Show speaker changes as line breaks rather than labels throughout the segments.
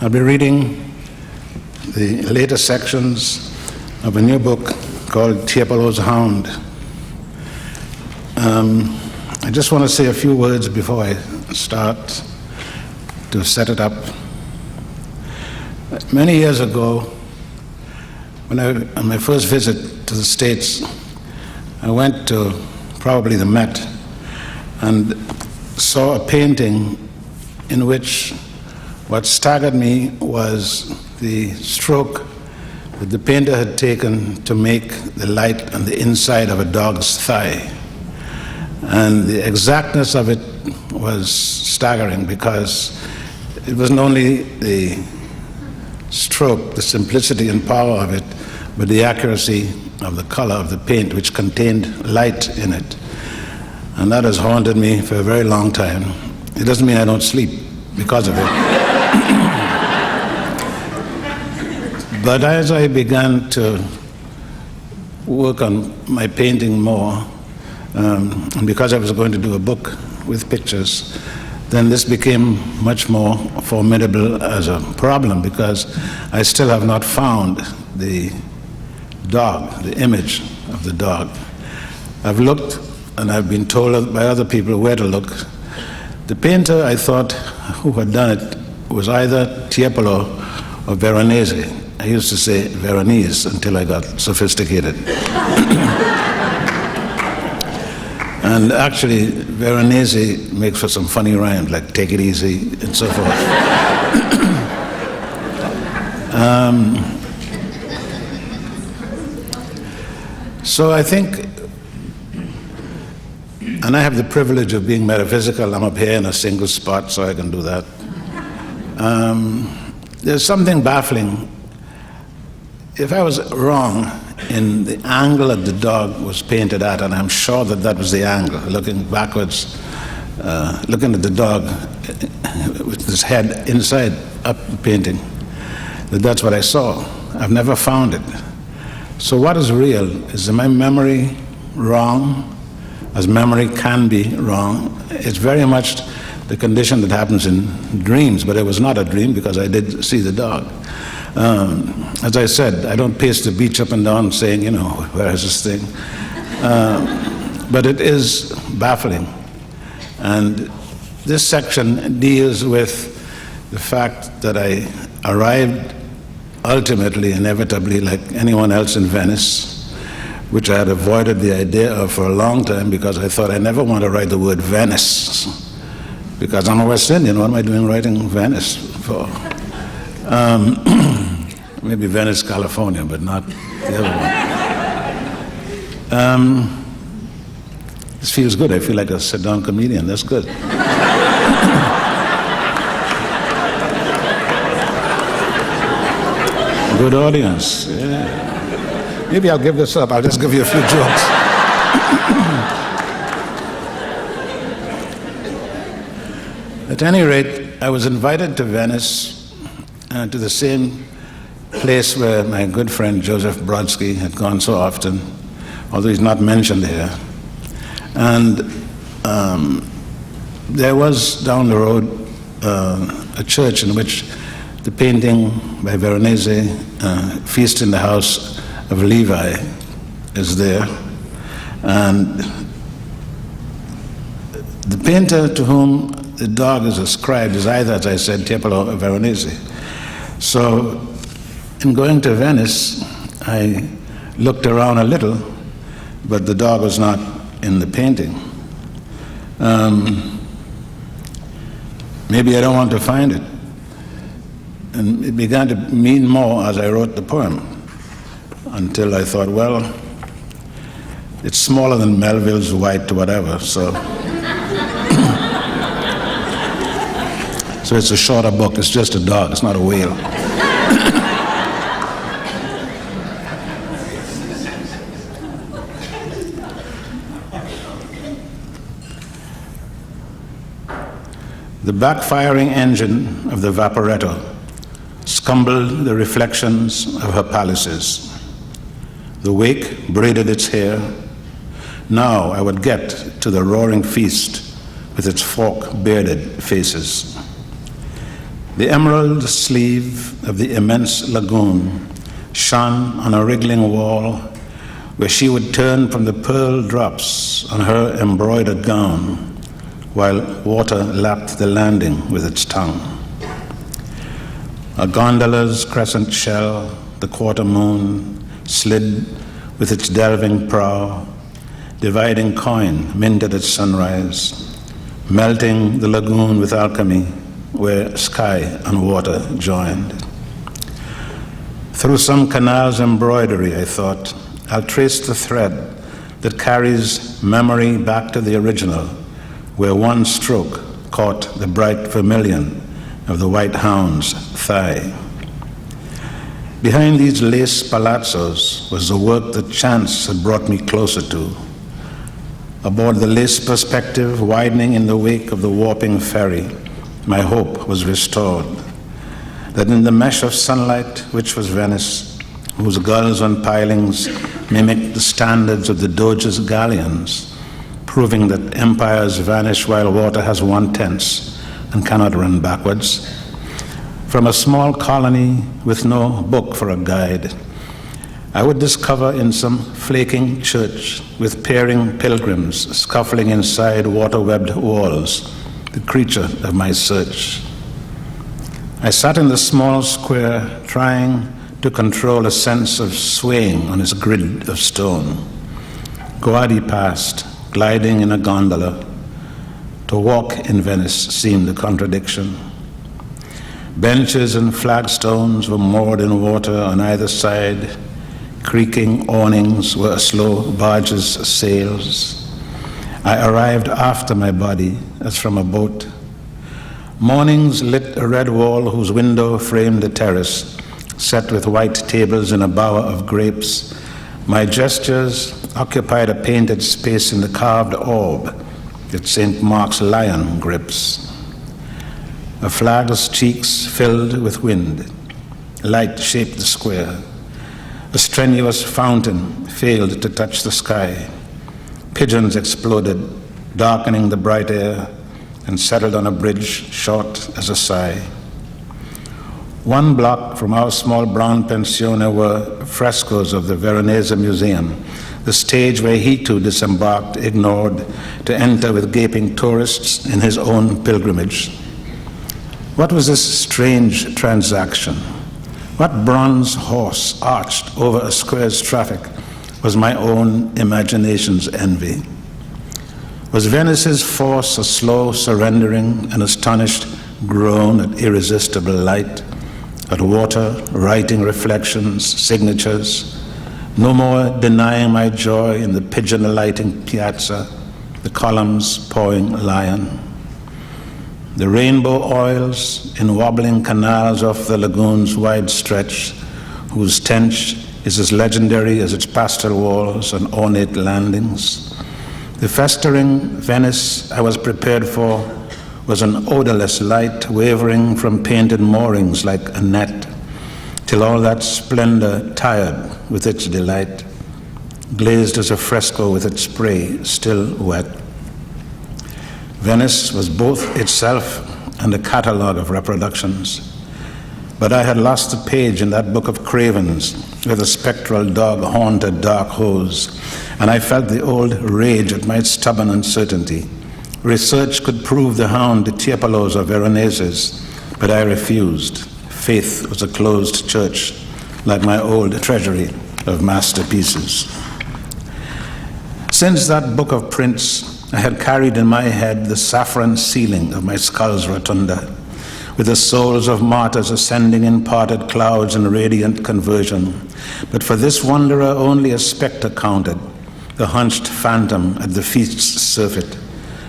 I'll be reading the later sections of a new book called Tiepolo's Hound. I just want to say a few words before I start to set it up. Many years ago, on my first visit to the States, I went to probably the Met and saw a painting in which what staggered me was the stroke that the painter had taken to make the light on the inside of a dog's thigh. And the exactness of it was staggering because it wasn't only the stroke, the simplicity and power of it, but the accuracy of the color of the paint, which contained light in it. And that has haunted me for a very long time. It doesn't mean I don't sleep because of it. But as I began to work on my painting more, and because I was going to do a book with pictures, then this became much more formidable as a problem because I still have not found the dog, the image of the dog. I've looked and I've been told by other people where to look. The painter, I thought, who had done it was either Tiepolo or Veronese. I used to say Veronese until I got sophisticated. And actually, Veronese makes for some funny rhymes, like take it easy and so forth. So I think, and I have the privilege of being metaphysical. I'm up here in a single spot, so I can do that. There's something baffling. If I was wrong in the angle that the dog was painted at, and I'm sure that that was the angle, looking backwards, looking at the dog with his head inside up the painting, that's what I saw. I've never found it. So what is real? Is my memory wrong, as memory can be wrong? It's very much the condition that happens in dreams, but it was not a dream because I did see the dog. As I said, I don't pace the beach up and down saying, where is this thing? But it is baffling. And this section deals with the fact that I arrived ultimately, inevitably, like anyone else in Venice, which I had avoided the idea of for a long time because I thought I never want to write the word Venice because I'm a West Indian. What am I doing writing Venice for? Maybe Venice, California, but not the other one. This feels good. I feel like a sit-down comedian. That's good. Good audience. Yeah. Maybe I'll give this up. I'll just give you a few jokes. At any rate, I was invited to Venice, to the same place where my good friend Joseph Brodsky had gone so often, although he's not mentioned here. And there was down the road a church in which the painting by Veronese, Feast in the House of Levi, is there. And the painter to whom the dog is ascribed is either, as I said, Tiepolo or Veronese. So in going to Venice, I looked around a little, but the dog was not in the painting. Maybe I don't want to find it. And it began to mean more as I wrote the poem, until I thought, well, it's smaller than Melville's White whatever, so. So it's a shorter book. It's just a dog. It's not a whale. The backfiring engine of the Vaporetto scumbled the reflections of her palaces. The wake braided its hair. Now I would get to the roaring feast with its fork-bearded faces. The emerald sleeve of the immense lagoon shone on a wriggling wall where she would turn from the pearl drops on her embroidered gown while water lapped the landing with its tongue. A gondola's crescent shell, the quarter moon, slid with its delving prow, dividing coin minted at sunrise, melting the lagoon with alchemy where sky and water joined. Through some canal's embroidery, I thought, I'll trace the thread that carries memory back to the original, where one stroke caught the bright vermilion of the white hound's thigh. Behind these lace palazzos was the work that chance had brought me closer to. Aboard the lace perspective widening in the wake of the warping ferry, my hope was restored, that in the mesh of sunlight, which was Venice, whose gulls on pilings mimicked the standards of the Doge's galleons, proving that empires vanish while water has one tense and cannot run backwards. From a small colony with no book for a guide, I would discover in some flaking church with peering pilgrims scuffling inside water-webbed walls the creature of my search. I sat in the small square trying to control a sense of swaying on its grid of stone. Guardi passed, gliding in a gondola. To walk in Venice seemed a contradiction. Benches and flagstones were moored in water on either side. Creaking awnings were slow barges' sails. I arrived after my body, as from a boat. Mornings lit a red wall whose window framed a terrace, set with white tables in a bower of grapes. My gestures occupied a painted space in the carved orb that St. Mark's lion grips. A flag's cheeks filled with wind. Light shaped the square. A strenuous fountain failed to touch the sky. Pigeons exploded, darkening the bright air, and settled on a bridge short as a sigh. One block from our small brown pensione were frescoes of the Veronese Museum, the stage where he too disembarked, ignored, to enter with gaping tourists in his own pilgrimage. What was this strange transaction? What bronze horse arched over a square's traffic was my own imagination's envy? Was Venice's force a slow surrendering, an astonished groan at irresistible light, at water writing reflections, signatures, no more denying my joy in the pigeon-alighting piazza, the columns pouring lion? The rainbow oils in wobbling canals off the lagoon's wide stretch, whose tench is as legendary as its pastel walls and ornate landings. The festering Venice I was prepared for was an odorless light wavering from painted moorings like a net, till all that splendor tired with its delight, glazed as a fresco with its spray still wet. Venice was both itself and a catalogue of reproductions. But I had lost a page in that book of cravens where the spectral dog haunted dark holes, and I felt the old rage at my stubborn uncertainty. Research could prove the Hound, the Tiepolos or Veroneses, but I refused. Faith was a closed church, like my old treasury of masterpieces. Since that book of prints, I had carried in my head the saffron ceiling of my skull's rotunda, with the souls of martyrs ascending in parted clouds in radiant conversion. But for this wanderer only a spectre counted, the hunched phantom at the feast's surfeit,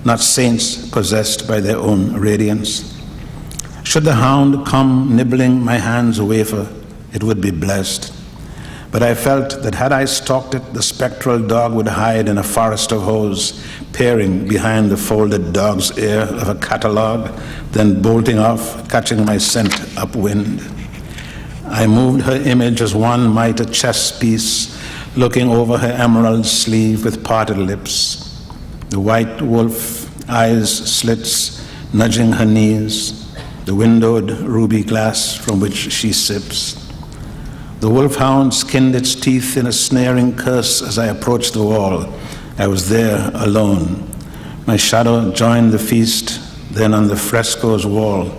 not saints possessed by their own radiance. Should the Hound come nibbling my hand's wafer, it would be blessed. But I felt that had I stalked it, the spectral dog would hide in a forest of hose, peering behind the folded dog's ear of a catalogue, then bolting off, catching my scent upwind. I moved her image as one might a chess piece, looking over her emerald sleeve with parted lips. The white wolf, eyes slits, nudging her knees. the windowed ruby glass from which she sips. The wolfhound skinned its teeth in a snaring curse as I approached the wall. I was there alone. My shadow joined the feast. Then on the fresco's wall,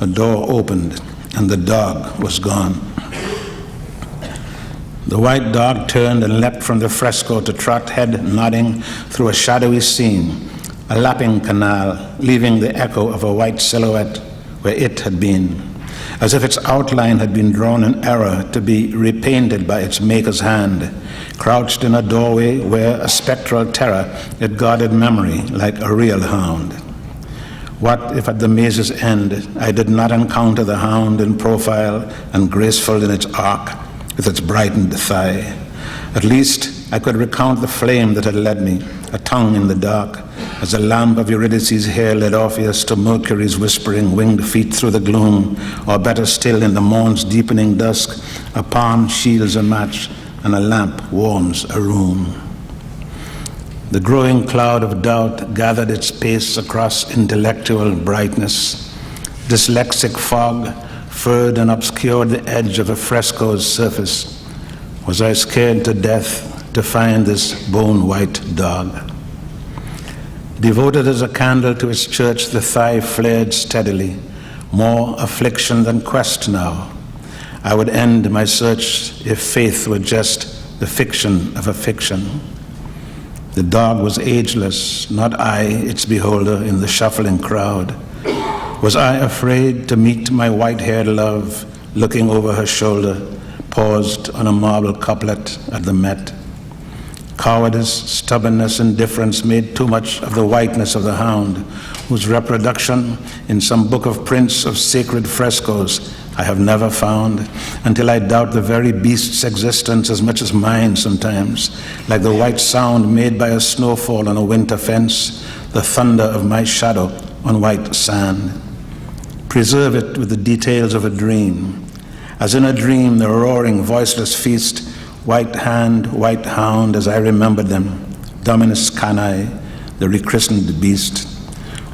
a door opened, and the dog was gone. The white dog turned and leapt from the fresco to trot, head nodding, through a shadowy scene, a lapping canal, leaving the echo of a white silhouette where it had been, as if its outline had been drawn in error to be repainted by its maker's hand, crouched in a doorway where a spectral terror it guarded memory like a real hound. What if at the maze's end I did not encounter the hound in profile and graceful in its arc with its brightened thigh? At least I could recount the flame that had led me, a tongue in the dark, as the lamp of Eurydice's hair led Orpheus to Mercury's whispering winged feet through the gloom, or better still, in the morn's deepening dusk, a palm shields a match and a lamp warms a room. The growing cloud of doubt gathered its pace across intellectual brightness. Dyslexic fog furred and obscured the edge of a fresco's surface. Was I scared to death to find this bone-white dog? Devoted as a candle to its church, the thigh flared steadily. More affliction than quest now. I would end my search if faith were just the fiction of a fiction. The dog was ageless, not I, its beholder in the shuffling crowd. Was I afraid to meet my white-haired love, looking over her shoulder, paused on a marble couplet at the Met? Cowardice, stubbornness, indifference made too much of the whiteness of the hound, whose reproduction in some book of prints of sacred frescoes I have never found, until I doubt the very beast's existence as much as mine sometimes, like the white sound made by a snowfall on a winter fence, the thunder of my shadow on white sand. Preserve it with the details of a dream. As in a dream, the roaring, voiceless feast, white hand, white hound, as I remembered them, Dominus Canae, the rechristened beast.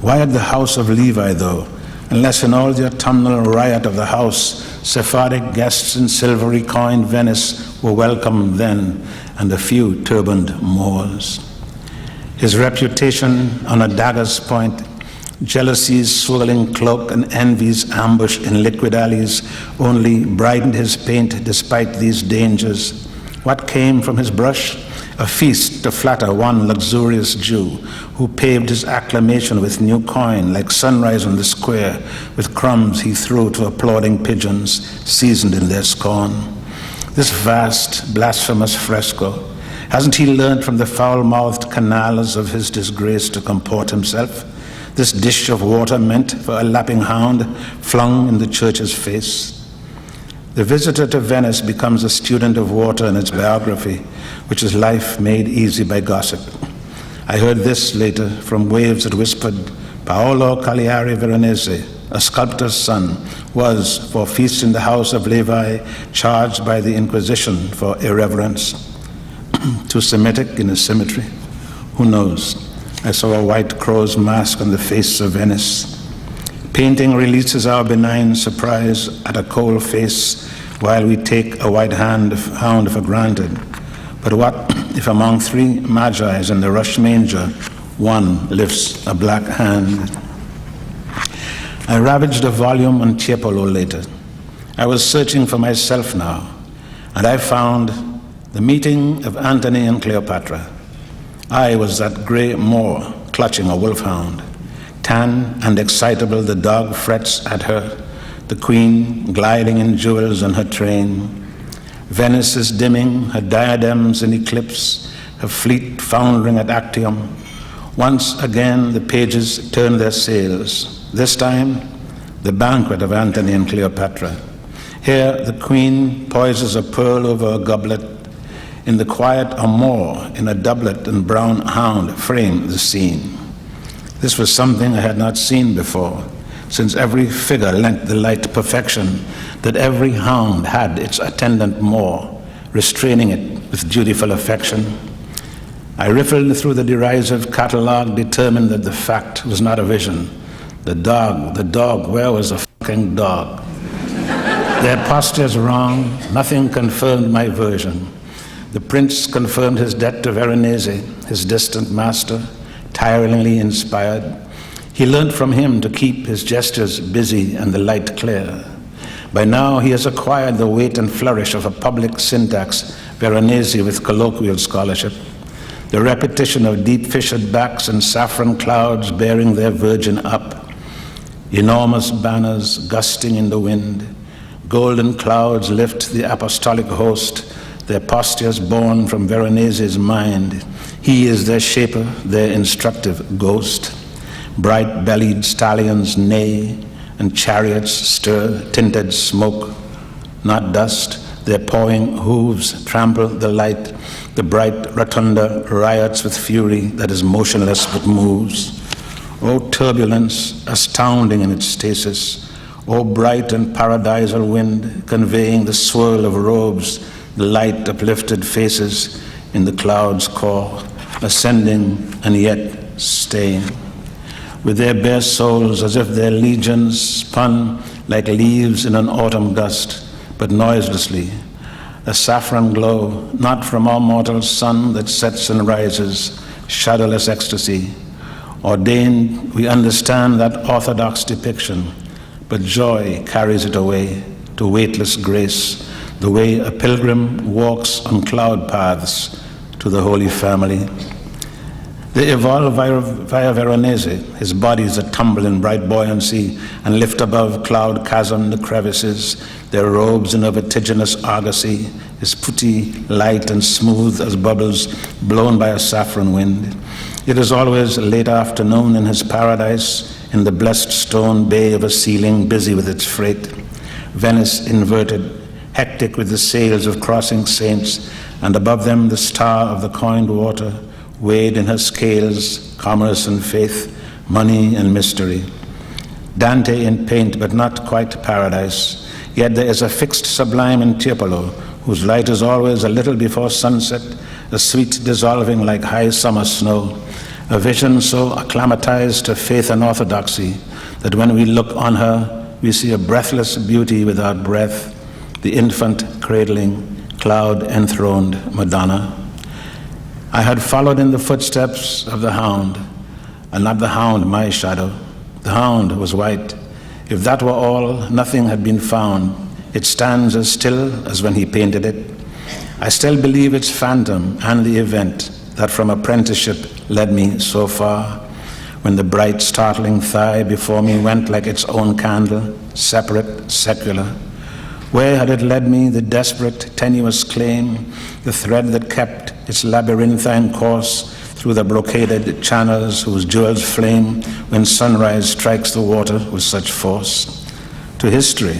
Why at the house of Levi, though, unless in all the autumnal riot of the house, Sephardic guests in silvery coined Venice were welcome then, and a few turbaned Moors. His reputation on a dagger's point, jealousy's swirling cloak, and envy's ambush in liquid alleys only brightened his paint despite these dangers. What came from his brush? A feast to flatter one luxurious Jew who paved his acclamation with new coin, like sunrise on the square, with crumbs he threw to applauding pigeons, seasoned in their scorn. This vast, blasphemous fresco, hasn't he learned from the foul-mouthed canals of his disgrace to comport himself? This dish of water meant for a lapping hound, flung in the church's face. The visitor to Venice becomes a student of water in its biography, which is life made easy by gossip. I heard this later from waves that whispered, Paolo Cagliari Veronese, a sculptor's son, was, for feast in the house of Levi, charged by the Inquisition for irreverence. Too Semitic in his symmetry? Who knows? I saw a white crow's mask on the face of Venice. Painting releases our benign surprise at a cold face while we take a white hound for granted. But what if among three magi's in the rush manger, one lifts a black hand? I ravaged a volume on Tiepolo later. I was searching for myself now, and I found The Meeting of Antony and Cleopatra. I was that grey Moor clutching a wolfhound. Tan and excitable, the dog frets at her, the queen gliding in jewels on her train. Venice is dimming, her diadems in eclipse, her fleet foundering at Actium. Once again the pages turn their sails. This time, the banquet of Antony and Cleopatra. Here the queen poises a pearl over a goblet. In the quiet, a Moor in a doublet and brown hound frame the scene. This was something I had not seen before, since every figure lent the light perfection that every hound had its attendant Moor, restraining it with dutiful affection. I riffled through the derisive catalogue, determined that the fact was not a vision. The dog, where was the barking dog. Their postures wrong, nothing confirmed my version. The prince confirmed his debt to Veronese, his distant master, tiringly inspired. He learned from him to keep his gestures busy and the light clear. By now he has acquired the weight and flourish of a public syntax, Veronese with colloquial scholarship, the repetition of deep-fissured backs and saffron clouds bearing their virgin up, enormous banners gusting in the wind, golden clouds lift the apostolic host, their postures born from Veronese's mind. He is their shaper, their instructive ghost. Bright-bellied stallions neigh, and chariots stir tinted smoke, not dust. Their pawing hooves trample the light. The bright rotunda riots with fury that is motionless but moves. O turbulence, astounding in its stasis. O bright and paradisal wind, conveying the swirl of robes, the light uplifted faces in the cloud's core, ascending and yet staying. With their bare souls as if their legions spun like leaves in an autumn gust, but noiselessly, a saffron glow, not from our mortal sun that sets and rises, shadowless ecstasy. Ordained, we understand that orthodox depiction, but joy carries it away to weightless grace, the way a pilgrim walks on cloud paths to the Holy Family. They evolve via Veronese, his bodies that tumble in bright buoyancy and lift above cloud-chasmed crevices, their robes in a vertiginous argosy, his putti light and smooth as bubbles blown by a saffron wind. It is always late afternoon in his paradise, in the blessed stone bay of a ceiling busy with its freight, Venice inverted, hectic with the sails of crossing saints, and above them the star of the coined water, weighed in her scales, commerce and faith, money and mystery. Dante in paint, but not quite paradise. Yet there is a fixed sublime in Tiepolo, whose light is always a little before sunset, a sweet dissolving like high summer snow, a vision so acclimatized to faith and orthodoxy that when we look on her, we see a breathless beauty without breath, the infant cradling, cloud-enthroned Madonna. I had followed in the footsteps of the Hound, and not the Hound my shadow. The Hound was white. If that were all, nothing had been found. It stands as still as when he painted it. I still believe its phantom and the event that from apprenticeship led me so far, when the bright, startling thigh before me went like its own candle, separate, secular. Where had it led me, the desperate, tenuous claim, the thread that kept its labyrinthine course through the brocaded channels whose jewels flame when sunrise strikes the water with such force? To history,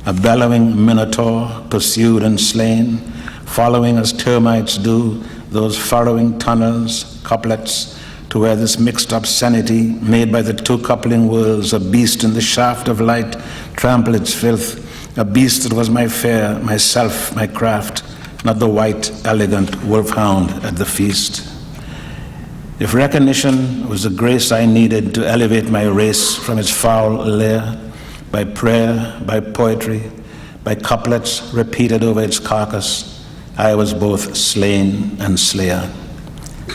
a bellowing minotaur pursued and slain, following as termites do those furrowing tunnels, couplets, to where this mixed obscenity made by the two coupling worlds, a beast in the shaft of light, trample its filth, a beast that was my fare, myself, my craft, not the white, elegant wolfhound at the feast. If recognition was the grace I needed to elevate my race from its foul lair, by prayer, by poetry, by couplets repeated over its carcass, I was both slain and slayer.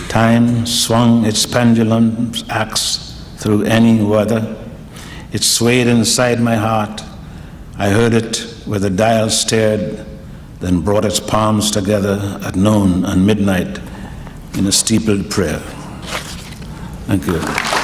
Time swung its pendulum's axe through any weather. It swayed inside my heart. I heard it where the dial stared, then brought its palms together at noon and midnight in a steepled prayer. Thank you.